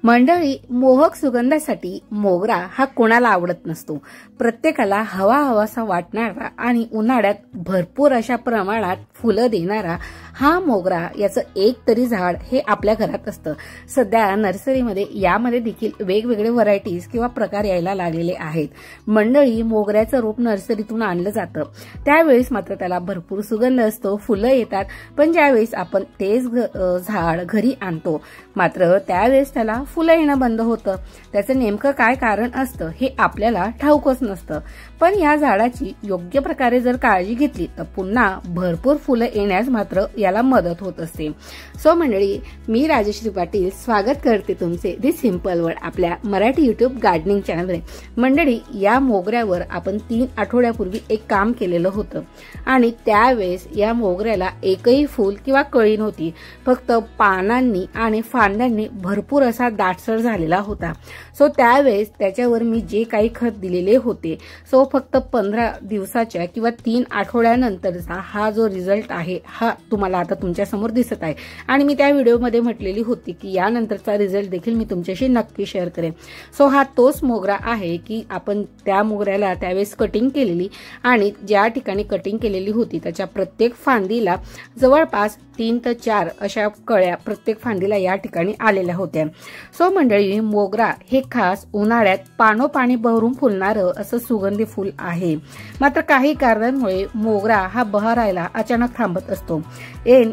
मंडळी, मोहक सुगंधासाठी मोगरा हा कोणाला आवडत नसतो। प्रत्येकाला हवा हवासा वाटणारा आणि उन्हाळ्यात भरपूर अशा प्रमाणात फुलं देणारा हा मोगरा याचं एक तरी झाड हे आपल्या घरात असतं। सध्या नर्सरीमध्ये यामध्ये देखील वेगवेगळे व्हरायटीज किंवा प्रकार यायला लागलेले आहेत। मंडळी, मोगऱ्याचं रोप नर्सरीतून आणलं जातं त्यावेळेस मात्र त्याला भरपूर सुगंध असतो, फुलं येतात, पण ज्यावेळेस आपण तेच झाड घरी आणतो मात्र त्यावेळेस त्याला फुलं येणं बंद होतं। त्याचं नेमकं काय कारण असतं हे आपल्याला ठाऊकच नसतं, पण या झाडाची योग्य प्रकारे जर काळजी घेतली तर पुन्हा भरपूर फुलं येण्यास मात्र याला मदत होत असते। सो मंडळी, मी राजश्री पाटील स्वागत करते तुमचे दी सिंपल वर्ड आपल्या मराठी युट्यूब गार्डनिंग चॅनलवर। मंडळी, या मोगऱ्यावर आपण 3 आठवड्यापूर्वी एक काम केलेलं होतं आणि त्यावेळेस या मोगऱ्याला एकही फूल किंवा कळी नव्हती, फक्त पानांनी आणि फांद्यांनी भरपूर असा दाटसर झालेला होता। सो त्यावेळेस त्याच्यावर मी जे काही खत दिलेले होते सो फक्त 15 दिवसाच्या किंवा 3 आठवड्यानंतरचा हा जो रिझल्ट आहे हा तुम्हाला आता तुमच्या समोर दिसत आहे आणि मी त्या व्हिडिओमध्ये म्हटलेली होती की यानंतरचा रिझल्ट देखील मी तुमच्याशी नक्की शेअर करेन। सो हा तोच मोगरा आहे की आपण त्या मोगऱ्याला त्यावेळेस कटिंग केलेली आणि ज्या ठिकाणी कटिंग केलेली होती त्याच्या प्रत्येक फांदीला जवळपास 3 ते 4 अशा कळ्या प्रत्येक फांदीला या ठिकाणी आलेल्या होत्या। सो मंडळी, मोगरा हे खास उन्हाळ्यात पाणोपाणी बहरून फुलणारं असं सुगंधी फूल आहे। मात्र काही कारणांमुळे मोगरा हा बहरायला अचानक थांबत असतो।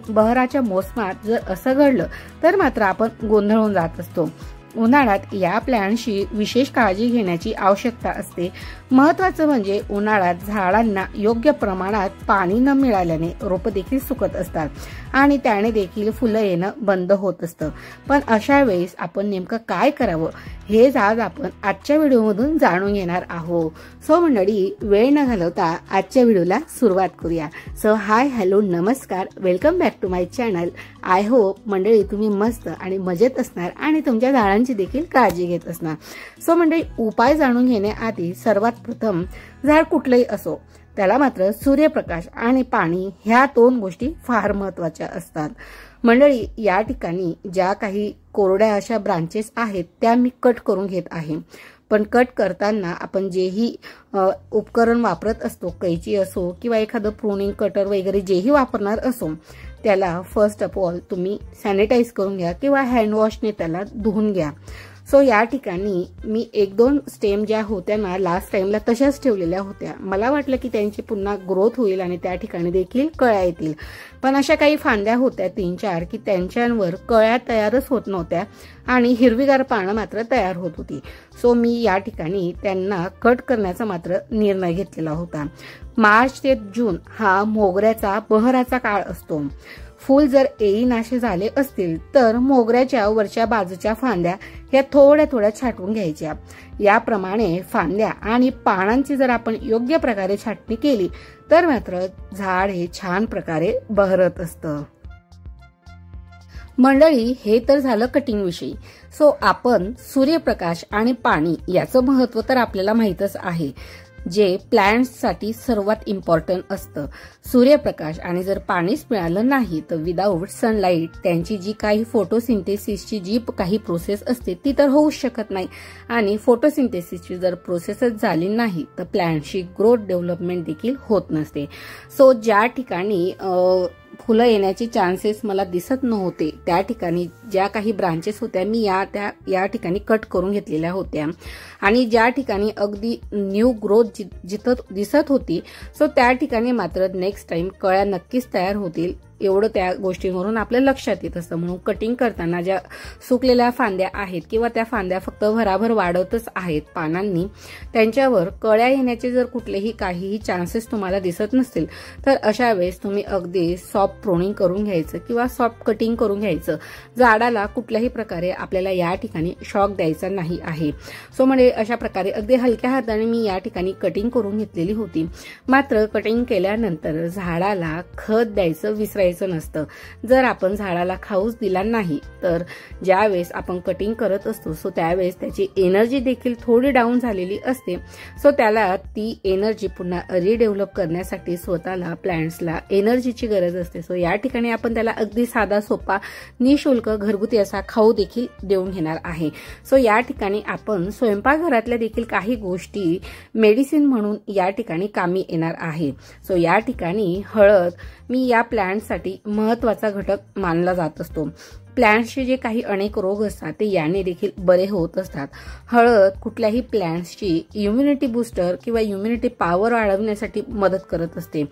बहराच्या मोसमात जर असं घडलं तर मात्र आपण गोंधळून जात असतो। उन्हाळ्यात या प्लॅन्टची विशेष काळजी घेण्याची आवश्यकता असते। महत्त्वाचं म्हणजे उन्हाळ्यात झाडांना योग्य प्रमाणात पाणी न मिळाल्याने रोपं देखील सुकत असतात आणि त्याने देखील फुलं येणं बंद होत असतं। पण अशा वेळेस आपण नेमकं काय करावं हे आज आपण आजच्या व्हिडिओमधून जाणून घेणार आहोत। सो मंडळी, वेळ न घालवता आजच्या व्हिडिओला सुरुवात करूया। सो हाय, हॅलो, नमस्कार, welcome back to my channel. I hope मंडळी तुम्ही मस्त आणि मजेत असणार आणि तुमच्या झाडांची देखील काळजी घेत असणार। सो मंडळी, उपाय जाणून घेण्याआधी सर्वात प्रथम झाड कुठलंही असो त्याला मात्र सूर्यप्रकाश आणि पाणी ह्या 2 गोष्टी फार महत्त्वाच्या असतात। मंडळी, या ठिकाणी ज्या काही कोरड्या अशा ब्रांचेस आहेत त्या मी कट करून घेत आहे, पण कट करताना आपण जेही उपकरण वापरत असतो, कैची असो किंवा एखादं प्रूनिंग कटर वगैरे जेही वापरणार असो त्याला फर्स्ट ऑफ ऑल तुम्ही सॅनिटाईज करून घ्या किंवा हँड वॉशने त्याला धुवून घ्या। सो या ठिकाणी मी 1-2 स्टेम ज्या होत्या ना लास्ट टाइमला तशाच ठेवलेल्या होत्या। मला वाटलं की त्यांची पुन्हा ग्रोथ होईल आणि त्या ठिकाणी देखील कळ्या येतील, पण अशा काही फांद्या होत्या 3-4 की त्यांच्यावर कळ्या तयारच होत नव्हत्या आणि हिरवीगार पानं मात्र तयार होत होती। सो मी या ठिकाणी त्यांना कट करण्याचा मात्र निर्णय घेतलेला होता। मार्च ते जून हा मोगऱ्याचा बहराचा काळ असतो। फूल जर येईनाशे झाले असतील तर मोगऱ्याच्या वरच्या बाजूच्या फांद्या ह्या थोड्या थोड्या छाटून घ्यायच्या। याप्रमाणे फांद्या आणि पानांची जर आपण योग्य प्रकारे छाटणी केली तर मात्र झाड हे छान प्रकारे बहरत असतं। मंडळी, हे तर झालं कटिंग विषयी। सो आपण सूर्यप्रकाश आणि पाणी याचं महत्त्व तर आपल्याला माहीतच आहे, जे प्लांट्ससाठी सर्वात इम्पॉर्टंट असतं। सूर्यप्रकाश आणि जर पाणीच मिळालं नाही तर विदाऊट सनलाईट त्यांची जी काही फोटोसिंथेसिसची जी काही प्रोसेस असते ती तर होऊ शकत नाही आणि फोटोसिंथेसिसची जर प्रोसेसच झाली नाही तर प्लांटची ग्रोथ डेव्हलपमेंट देखील होत नसते। सो ज्या ठिकाणी फुलं येण्याचे चान्सेस मला दिसत नव्हते त्या ठिकाणी ज्या काही ब्रांचेस होत्या मी या ठिकाणी कट करून घेतलेल्या होत्या आणि ज्या ठिकाणी अगदी न्यू ग्रोथ जिथं दिसत होती सो त्या ठिकाणी मात्र नेक्स्ट टाइम कळ्या नक्कीच तयार होतील एवढं त्या गोष्टींवरून आपल्या लक्षात येत असतं। म्हणून कटिंग करताना ज्या सुकलेल्या फांद्या आहेत किंवा त्या फांद्या फक्त भराभर वाढतच आहेत पानांनी, त्यांच्यावर कळ्या येण्याचे जर कुठलेही काहीही चान्सेस तुम्हाला दिसत नसतील तर अशा वेळेस तुम्ही अगदी सॉफ्ट प्रूनिंग करून घ्यायचं किंवा सॉफ्ट कटिंग करून घ्यायचं। झाडाला कुठल्याही प्रकारे आपल्याला या ठिकाणी शॉक द्यायचा नाही आहे। सो म्हणजे अशा प्रकारे अगदी हलक्या हाताने मी या ठिकाणी कटिंग करून घेतलेली होती। मात्र कटिंग केल्यानंतर झाडाला खत द्यायचं विसरायचं करायचं नसतं. जर आपण झाडाला खाऊच दिला नाही तर ज्यावेळेस आपण कटिंग करत असतो सो त्यावेळेस त्याची एनर्जी देखील थोडी डाऊन झालेली असते. सो त्याला ती एनर्जी पुन्हा रिडेव्हलप करण्यासाठी स्वतःला प्लांट्सला एनर्जीची गरज असते. सो या ठिकाणी आपण त्याला अगदी साधा सोपा निशुल्क घरगुती असा खाऊ देखील देऊन घेणार आहे. सो या ठिकाणी आपण स्वयंपाकघरातल्या देखील काही गोष्टी मेडिसिन म्हणून या ठिकाणी कामी येणार आहे. सो या ठिकाणी हळद मी या प्लांटसाठी महत्त्वाचा घटक मानला जात असतो. प्लांट्सचे जे काही अनेक रोग असतात ते याने देखील बरे होत असतात. हळद कुठल्याही प्लांट्सची इम्युनिटी बूस्टर किंवा इम्युनिटी पॉवर वाढवण्यासाठी मदत करत असते.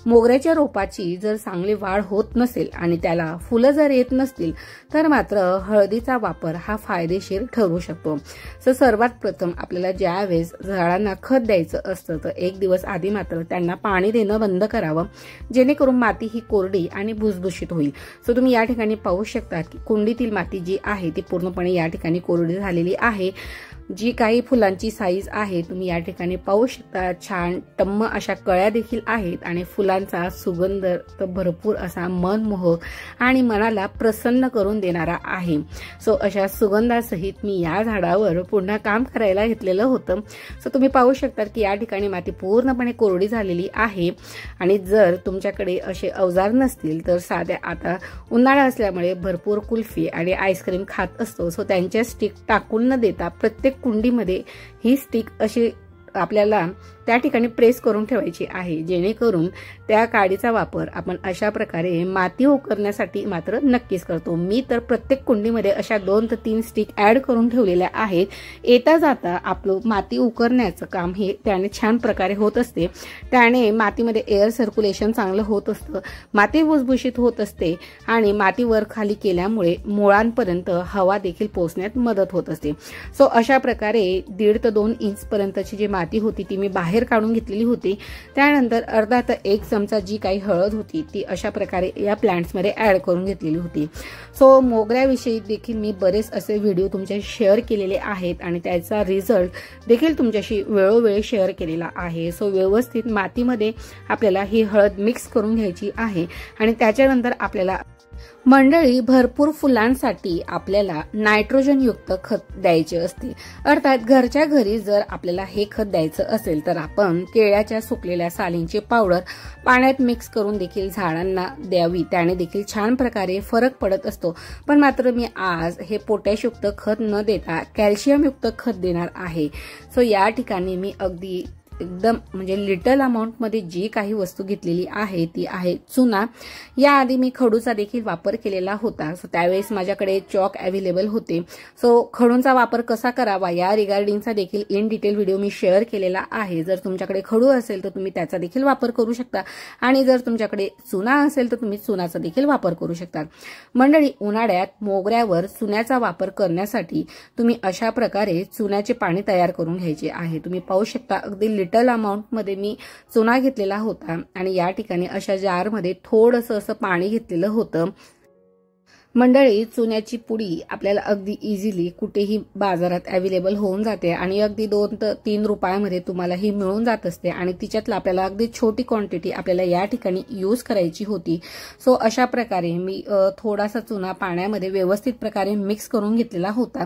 मोगऱ्याच्या रोपाची जर चांगली वाढ होत नसेल आणि त्याला फुलं जर येत नसतील तर मात्र हळदीचा वापर हा फायदेशीर ठरू शकतो. सो सर्वात प्रथम आपल्याला ज्यावेळेस झाडांना खत द्यायचं असतं तर एक दिवस आधी मात्र त्यांना पाणी देणं बंद करावं, जेणेकरून माती ही कोरडी आणि भुसभुशीत होईल. सो तुम्ही या ठिकाणी पाहू शकता की कुंडीतील माती जी आहे ती पूर्णपणे या ठिकाणी कोरडी झालेली आहे. जी काही फुलांची साईज आहे तुम्ही या ठिकाणी पाहू शकता. छान टम्म अशा कळ्या देखील आहेत आणि फुलांचा सुगंध तर भरपूर असा मनमोहक आणि मनाला प्रसन्न करून देणारा आहे. सो अशा सुगंधासहित मी या झाडावर पुन्हा काम करायला घेतलेलं होतं. सो तुम्ही पाहू शकता की या ठिकाणी माती पूर्णपणे कोरडी झालेली आहे. आणि जर तुमच्याकडे असे अवजार नसतील तर साध्या, आता उन्हाळा असल्यामुळे भरपूर कुल्फी आणि आईस्क्रीम खात असतो. सो त्यांच्या स्टिक टाकून न देता प्रत्येक कुंडीमध्ये ही स्टिक अशी आपल्याला त्या ठिकाणी प्रेस करून ठेवायची आहे, जेणेकरून त्या काडीचा वापर आपण अशा प्रकारे माती उकरण्यासाठी मात्र नक्कीच करतो. मी तर प्रत्येक कुंडीमध्ये अशा 2 ते 3 स्टिक ऍड करून ठेवलेल्या आहेत. येता जाता आपलं माती उकरण्याचं काम हे त्याने छान प्रकारे होत असते. त्याने मातीमध्ये एअर सर्क्युलेशन चांगलं होत असतं, माती भुसभुशीत होत असते आणि माती वर खाली केल्यामुळे मुळांपर्यंत हवा देखील पोहोचण्यात मदत होत असते. सो अशा प्रकारे 1.5 ते 2 इंच पर्यंतची जी माती होती ती मी बाहेर काढून घेतलेली होती. त्यानंतर अर्धा ते 1 चमचा जी काही हळद होती ती अशा प्रकारे या प्लांट्समध्ये ऍड करून घेतलेली होती. सो मोगऱ्याविषयी देखील मी बरेच असे व्हिडिओ तुमच्याशी शेअर केलेले आहेत आणि त्याचा रिझल्ट देखील तुमच्याशी वेळोवेळी शेअर केलेला आहे. सो व्यवस्थित मातीमध्ये आपल्याला ही हळद मिक्स करून घ्यायची आहे आणि त्याच्यानंतर आपल्याला मंडळी भरपूर फुलांसाठी आपल्याला नायट्रोजन युक्त खत द्यायचे असते. अर्थात घरच्या घरी जर आपल्याला हे खत द्यायचं असेल तर आपण केळ्याच्या सुकलेल्या सालींची पावडर पाण्यात मिक्स करून देखील झाडांना द्यावी, त्याने देखील छान प्रकारे फरक पडत असतो. पण मात्र मी आज हे पोटॅश युक्त खत न देता कॅल्शियम युक्त खत देणार आहे. सो या ठिकाणी मी अगदी एकदम म्हणजे लिटल अमाऊंट मध्ये जी काही वस्तू घेतलेली आहे ती आहे चुना. याआधी मी खडूचा देखील वापर केलेला होता. सो त्यावेळेस माझ्याकडे चॉक अवेलेबल होते. सो खडूंचा वापर कसा करावा या रिगार्डिंगचा देखील in detail video me share केलेला आहे. जर तुमच्याकडे खडू असेल तर तुम्ही त्याचा देखील वापर करू शकता आणि जर तुमच्याकडे चुना असेल तर तुम्ही चुनाचा देखील वापर करू शकता. मंडळी, उन्हाळ्यात मोगऱ्यावर चुन्याचा वापर करण्यासाठी तुम्ही अशा प्रकारे चुन्याचे पाणी तयार करून घ्यायचे आहे. तुम्ही पाहू शकता अगदी लिटल अमाऊंट मध्ये मी चुना घेतलेला होता आणि या ठिकाणी अशा जारमध्ये थोडंसं असं पाणी घेतलेलं होतं. मंडळी, चुन्याची पुडी आपल्याला अगदी इझिली कुठेही बाजारात अवेलेबल होऊन जाते आणि अगदी 2 ते 3 रुपयामध्ये तुम्हाला ही मिळून जात असते आणि तिच्यातला आपल्याला अगदी छोटी क्वांटिटी आपल्याला या ठिकाणी यूज करायची होती. सो अशा प्रकारे मी थोडासा चुना पाण्यामध्ये व्यवस्थित प्रकारे मिक्स करून घेतलेला होता.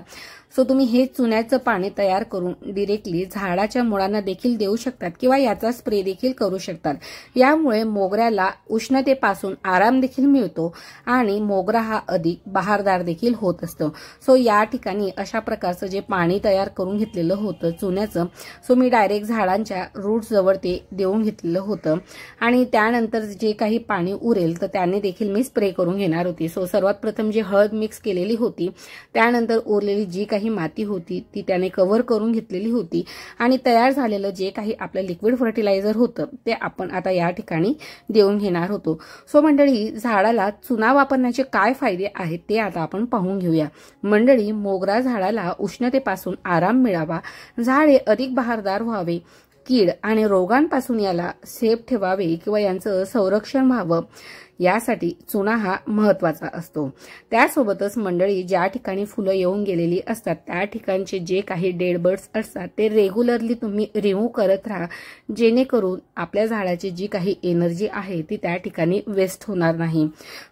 सो तुम्ही हे चुन्याचं पाणी तयार करून डिरेक्टली झाडाच्या मुळांना देखील देऊ शकतात किंवा याचा स्प्रे देखील करू शकतात. यामुळे मोगऱ्याला उष्णतेपासून आराम देखील मिळतो आणि मोगरा हा अधिक बहारदार देखील होत असतो. सो या ठिकाणी अशा प्रकारचं जे पाणी तयार करून घेतलेलं होतं चुन्याचं, सो मी डायरेक्ट झाडांच्या रूट जवळ ते देऊन घेतलेलं होतं आणि त्यानंतर जे काही पाणी उरेल तर त्याने देखील मी स्प्रे करून घेणार होती. सो सर्वात प्रथम जी हळद मिक्स केलेली होती त्यानंतर उरलेली जी काही माती होती ती त्याने कव्हर करून घेतलेली होती आणि तयार झालेलं जे काही आपलं लिक्विड फर्टिलायझर होतं ते आपण आता या ठिकाणी देऊन घेणार होतो. सो मंडळी, झाडाला चुना वापरण्याचे काय फायदे आहेत ते आता आपण पाहून घेऊया. मंडळी, मोगरा झाडाला उष्णतेपासून आराम मिळावा, झाडे अधिक बहारदार व्हावे, कीड आणि रोगांपासून याला सेफ ठेवावे किंवा यांचं संरक्षण व्हावं यासाठी चुना हा महत्त्वाचा असतो। त्यासोबतच मंडळी, ज्या ठिकाणी फुलं येऊन गेलेली असतात त्या ठिकाणचे जे काही डेड बर्ड्स असतात ते रेग्युलरली तुम्ही रिमूव्ह करत राहा, जेणेकरून आपल्या झाडाची जी काही एनर्जी आहे ती त्या ठिकाणी वेस्ट होणार नाही।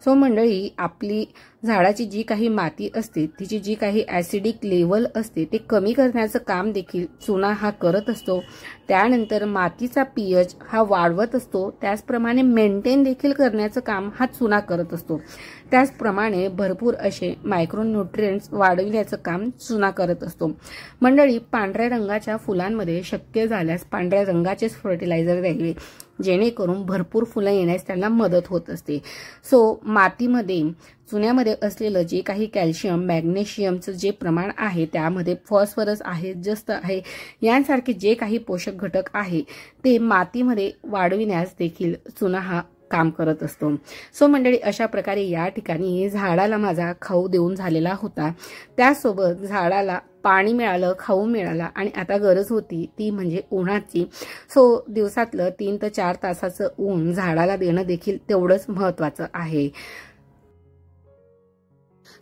सो मंडळी, आपली झाडाची जी काही माती असते, तिची जी काही ॲसिडिक लेवल असते ते कमी करण्याचं काम देखील चुना हा करत असतो। त्यानंतर मातीचा पीएच हा वाढवत असतो, त्याचप्रमाणे मेंटेन देखील करण्याचं काम हा चुना करत असतो। त्याचप्रमाणे भरपूर असे मायक्रोन्यूट्रिएंट्स वाढविण्याचं काम चुना करत असतो। मंडळी, पांढऱ्या रंगाच्या फुलांमध्ये शक्य झाल्यास पांढऱ्या रंगाचेच फर्टिलायझर द्यावे, जेणेकरून भरपूर फुलं येण्यास त्यांना मदत होत असते। सो मातीमध्ये, चुन्यामध्ये असलेलं जे काही कॅल्शियम, मॅग्नेशियमचं जे प्रमाण आहे त्यामध्ये फॉस्फरस आहे, जस्त आहे, यांसारखे जे काही पोषक घटक आहे ते मातीमध्ये वाढविण्यास देखील चुना हा काम करत असतो। सो मंडळी, अशा प्रकारे या ठिकाणी झाडाला माझा खाऊ देऊन झालेला होता। त्यासोबत झाडाला पाणी मिळालं, खाऊ मिळाला आणि आता गरज होती ती म्हणजे उन्हाची। सो दिवसातलं 3 ते 4 तासाचं ऊन झाडाला देणं देखील तेवढंच महत्त्वाचं आहे।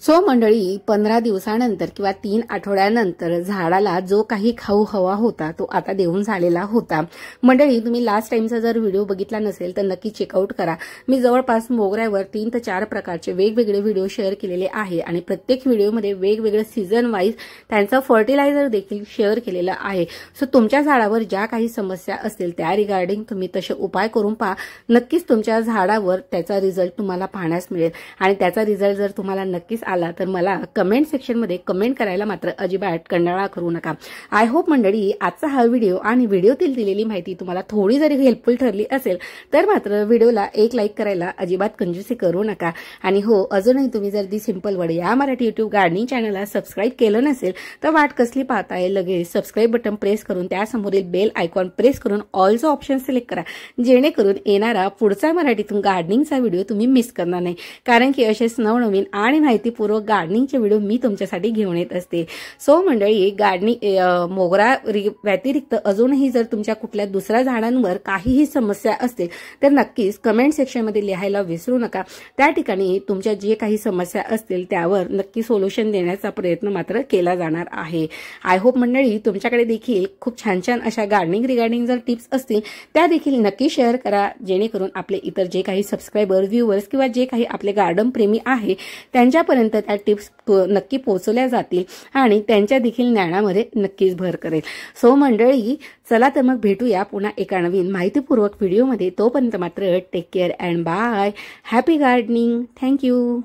सो मंडळी, 15 दिवसानंतर किंवा 3 आठवड्यानंतर झाडाला जो काही खाऊ हवा होता तो आता देऊन झालेला होता। मंडळी, तुम्ही लास्ट टाइमचा जर व्हिडिओ बघितला नसेल तर नक्की चेकआउट करा। मी जवळपास मोगऱ्यावर 3 ते 4 प्रकारचे वेगवेगळे व्हिडिओ शेअर केलेले आहे आणि प्रत्येक व्हिडिओमध्ये वेगवेगळे सीझन वाईज त्यांचा फर्टिलायझर देखील शेअर केलेला आहे। सो तुमच्या झाडावर ज्या काही समस्या असतील त्या रिगार्डिंग तुम्ही तसे उपाय करून पहा, नक्कीच तुमच्या झाडावर त्याचा रिझल्ट तुम्हाला पाहण्यास मिळेल। आणि त्याचा रिझल्ट जर तुम्हाला नक्कीच आला तर मला कमेंट सेक्शनमध्ये कमेंट करायला मात्र अजिबात कंटाळा करू नका। आय होप मंडळी, आजचा हा व्हिडिओ आणि व्हिडिओतील दिलेली माहिती तुम्हाला थोडी जरी हेल्पफुल ठरली असेल तर मात्र व्हिडिओला एक लाईक करायला अजिबात कंजूसी करू नका। आणि हो, अजूनही तुम्ही जर दी सिंपल वर्ड या मराठी यूट्यूब गार्डनिंग चॅनलला सबस्क्राईब केलं नसेल तर वाट कसली पाहताय, लगेच सबस्क्राईब बटन प्रेस करून त्यासमोरील बेल आयकॉन प्रेस करून ऑलचा ऑप्शन सिलेक्ट करा, जेणेकरून येणारा पुढचा मराठीतून गार्डनिंगचा व्हिडिओ तुम्ही मिस करणार नाही। कारण की असेच नवनवीन आणि माहितीपूर्वक गार्डनिंगचे व्हिडिओ मी तुमच्यासाठी घेऊन येत असते। सो मंडळी, गार्डनिंग मोगरा व्यतिरिक्त अजूनही जर तुमच्या कुठल्या दुसऱ्या झाडांवर काहीही समस्या असतील तर नक्कीच कमेंट सेक्शनमध्ये लिहायला विसरू नका। त्या ठिकाणी तुमच्या जे काही समस्या असतील त्यावर नक्की सोल्युशन देण्याचा प्रयत्न मात्र केला जाणार आहे। आय होप मंडळी, तुमच्याकडे देखील खूप छान छान अशा गार्डनिंग रिगार्डिंग जर टिप्स असतील त्या देखील नक्की शेअर करा, जेणेकरून आपले इतर जे काही सबस्क्रायबर, व्ह्यूअर्स किंवा जे काही आपले गार्डन प्रेमी आहे त्यांच्यापर्यंत त्या टिप्स नक्की पोहोचवल्या जातील आणि त्यांच्या देखील ज्ञानामध्ये नक्कीच भर करेल। सो मंडळी, चला तर मग भेटूया पुन्हा एका नवीन माहितीपूर्वक व्हिडिओमध्ये। तोपर्यंत मात्र take care and bye, happy gardening, thank you.